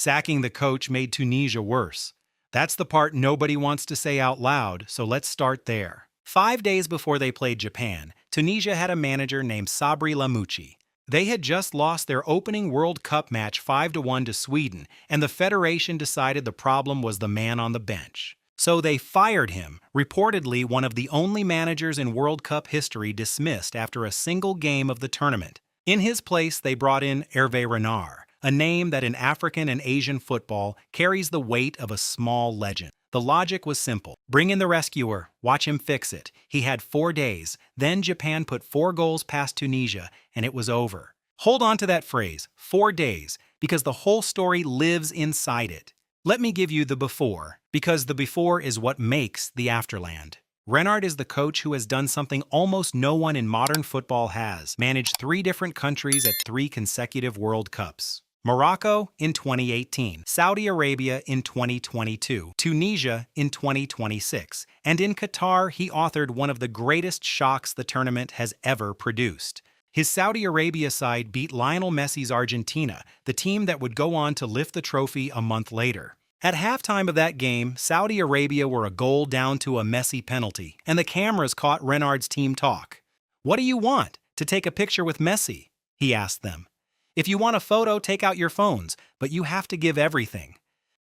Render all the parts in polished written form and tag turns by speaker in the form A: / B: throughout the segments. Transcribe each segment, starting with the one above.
A: Sacking the coach made Tunisia worse. That's the part nobody wants to say out loud, so let's start there. 5 days before they played Japan, Tunisia had a manager named Sabri Lamouchi. They had just lost their opening World Cup match 5-1 to Sweden, and the federation decided the problem was the man on the bench. So they fired him, reportedly one of the only managers in World Cup history dismissed after a single game of the tournament. In his place, they brought in Hervé Renard, a name that in African and Asian football carries the weight of a small legend. The logic was simple. Bring in the rescuer, watch him fix it. He had 4 days, then Japan put 4 goals past Tunisia, and it was over. Hold on to that phrase, 4 days, because the whole story lives inside it. Let me give you the before, because the before is what makes the afterland. Renard is the coach who has done something almost no one in modern football has, managed 3 different countries at 3 consecutive World Cups. Morocco in 2018, Saudi Arabia in 2022, Tunisia in 2026, and in Qatar he authored one of the greatest shocks the tournament has ever produced. His Saudi Arabia side beat Lionel Messi's Argentina, the team that would go on to lift the trophy a month later. At halftime of that game, Saudi Arabia were a goal down to a Messi penalty, and the cameras caught Renard's team talk. "What do you want? To take a picture with Messi?" he asked them. "If you want a photo, take out your phones, but you have to give everything."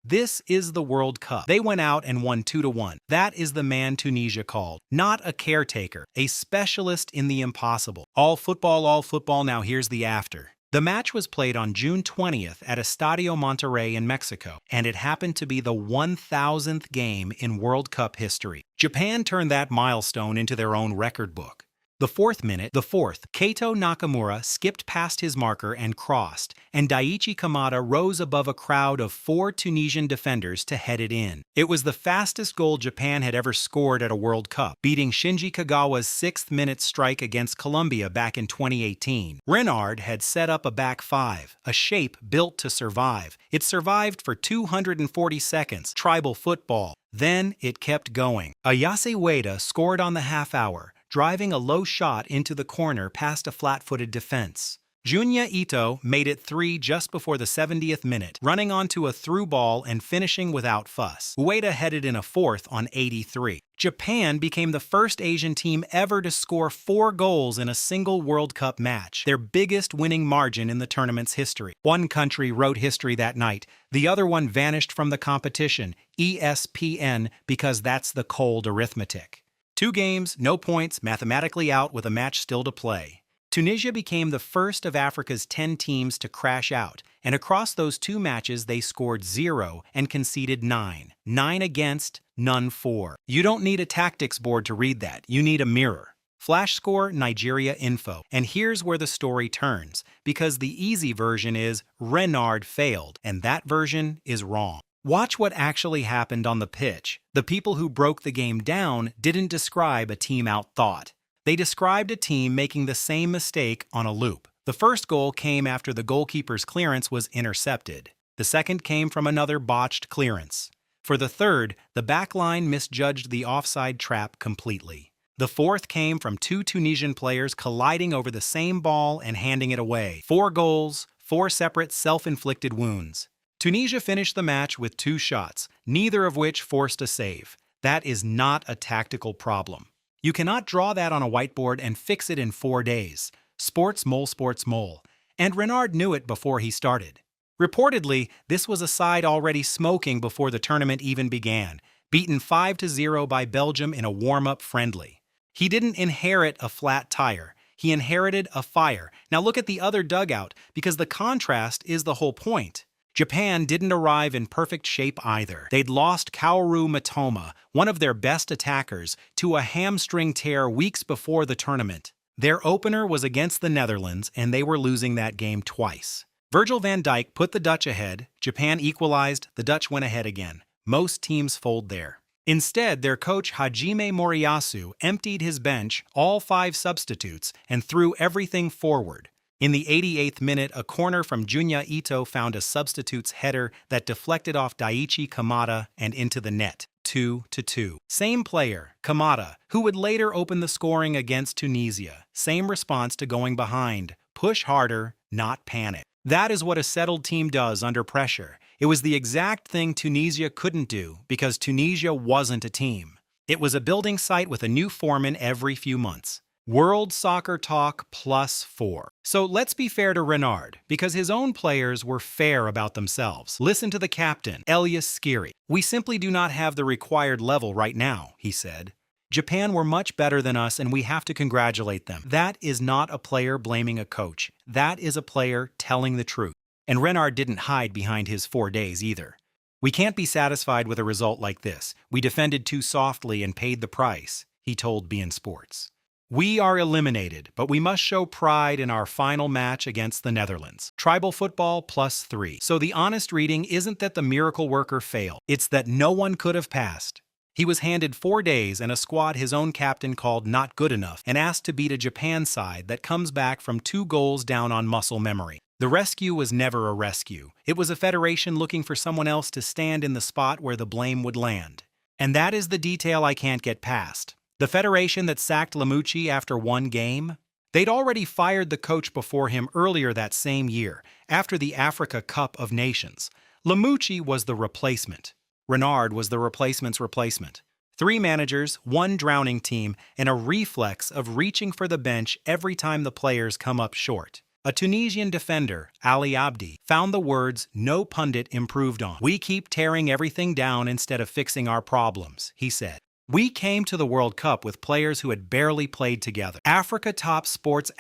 A: This is the World Cup. They went out and won 2-1. That is the man Tunisia called. Not a caretaker, a specialist in the impossible. All football, now here's the after. The match was played on June 20th at Estadio Monterrey in Mexico, and it happened to be the 1,000th game in World Cup history. Japan turned that milestone into their own record book. The 4th minute, Keito Nakamura skipped past his marker and crossed, and Daichi Kamada rose above a crowd of 4 Tunisian defenders to head it in. It was the fastest goal Japan had ever scored at a World Cup, beating Shinji Kagawa's 6th-minute strike against Colombia back in 2018. Renard had set up a back 5, a shape built to survive. It survived for 240 seconds, tribal football. Then it kept going. Ayase Ueda scored on the half hour, driving a low shot into the corner past a flat-footed defense. Junya Ito made it 3 just before the 70th minute, running onto a through ball and finishing without fuss. Ueda headed in a 4th on 83. Japan became the first Asian team ever to score 4 goals in a single World Cup match, their biggest winning margin in the tournament's history. One country wrote history that night. The other one vanished from the competition, ESPN, because that's the cold arithmetic. 2 games, no points, mathematically out with a match still to play. Tunisia became the first of Africa's 10 teams to crash out, and across those 2 matches they scored 0 and conceded 9. 9 against, none for. You don't need a tactics board to read that, you need a mirror. Flash score, Nigeria info. And here's where the story turns, because the easy version is Renard failed, and that version is wrong. Watch what actually happened on the pitch. The people who broke the game down didn't describe a team outthought. They described a team making the same mistake on a loop. The first goal came after the goalkeeper's clearance was intercepted. The second came from another botched clearance. For the third, the backline misjudged the offside trap completely. The fourth came from 2 Tunisian players colliding over the same ball and handing it away. 4 goals, 4 separate self-inflicted wounds. Tunisia finished the match with 2 shots, neither of which forced a save. That is not a tactical problem. You cannot draw that on a whiteboard and fix it in 4 days. Sports mole. And Renard knew it before he started. Reportedly, this was a side already smoking before the tournament even began, beaten 5-0 by Belgium in a warm-up friendly. He didn't inherit a flat tire. He inherited a fire. Now look at the other dugout, because the contrast is the whole point. Japan didn't arrive in perfect shape either. They'd lost Kaoru Mitoma, one of their best attackers, to a hamstring tear weeks before the tournament. Their opener was against the Netherlands, and they were losing that game twice. Virgil van Dijk put the Dutch ahead, Japan equalized, the Dutch went ahead again. Most teams fold there. Instead, their coach Hajime Moriyasu emptied his bench, all 5 substitutes, and threw everything forward. In the 88th minute, a corner from Junya Ito found a substitute's header that deflected off Daichi Kamada and into the net, 2-2. Same player, Kamada, who would later open the scoring against Tunisia. Same response to going behind. Push harder, not panic. That is what a settled team does under pressure. It was the exact thing Tunisia couldn't do because Tunisia wasn't a team. It was a building site with a new foreman every few months. World Soccer Talk +4. So let's be fair to Renard, because his own players were fair about themselves. Listen to the captain, Elias Skiri. "We simply do not have the required level right now," he said. "Japan were much better than us and we have to congratulate them." That is not a player blaming a coach. That is a player telling the truth. And Renard didn't hide behind his 4 days either. "We can't be satisfied with a result like this. We defended too softly and paid the price," he told beIN Sports. "We are eliminated, but we must show pride in our final match against the Netherlands." Tribal football +3. So the honest reading isn't that the miracle worker failed. It's that no one could have passed. He was handed 4 days and a squad his own captain called not good enough and asked to beat a Japan side that comes back from 2 goals down on muscle memory. The rescue was never a rescue. It was a federation looking for someone else to stand in the spot where the blame would land. And that is the detail I can't get past. The federation that sacked Lamouchi after 1 game? They'd already fired the coach before him earlier that same year, after the Africa Cup of Nations. Lamouchi was the replacement. Renard was the replacement's replacement. 3 managers, 1 drowning team, and a reflex of reaching for the bench every time the players come up short. A Tunisian defender, Ali Abdi, found the words no pundit improved on. "We keep tearing everything down instead of fixing our problems," he said. "We came to the World Cup with players who had barely played together. Africa top sports,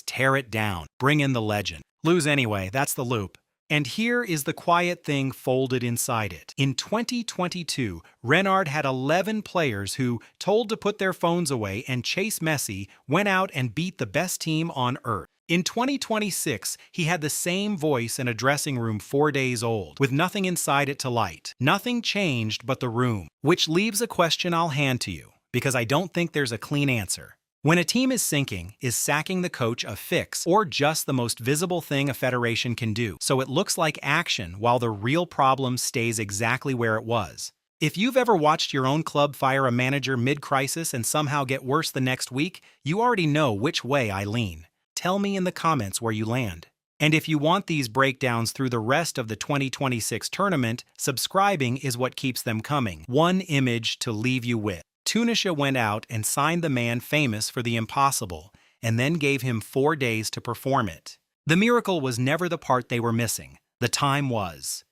A: tear it down. Bring in the legend. Lose anyway, that's the loop." And here is the quiet thing folded inside it. In 2022, Renard had 11 players who, told to put their phones away and chase Messi, went out and beat the best team on earth. In 2026, he had the same voice in a dressing room 4 days old, with nothing inside it to light. Nothing changed but the room. Which leaves a question I'll hand to you, because I don't think there's a clean answer. When a team is sinking, is sacking the coach a fix or just the most visible thing a federation can do, so it looks like action while the real problem stays exactly where it was? If you've ever watched your own club fire a manager mid-crisis and somehow get worse the next week, you already know which way I lean. Tell me in the comments where you land. And if you want these breakdowns through the rest of the 2026 tournament, subscribing is what keeps them coming. One image to leave you with. Tunisia went out and signed the man famous for the impossible, and then gave him 4 days to perform it. The miracle was never the part they were missing. The time was.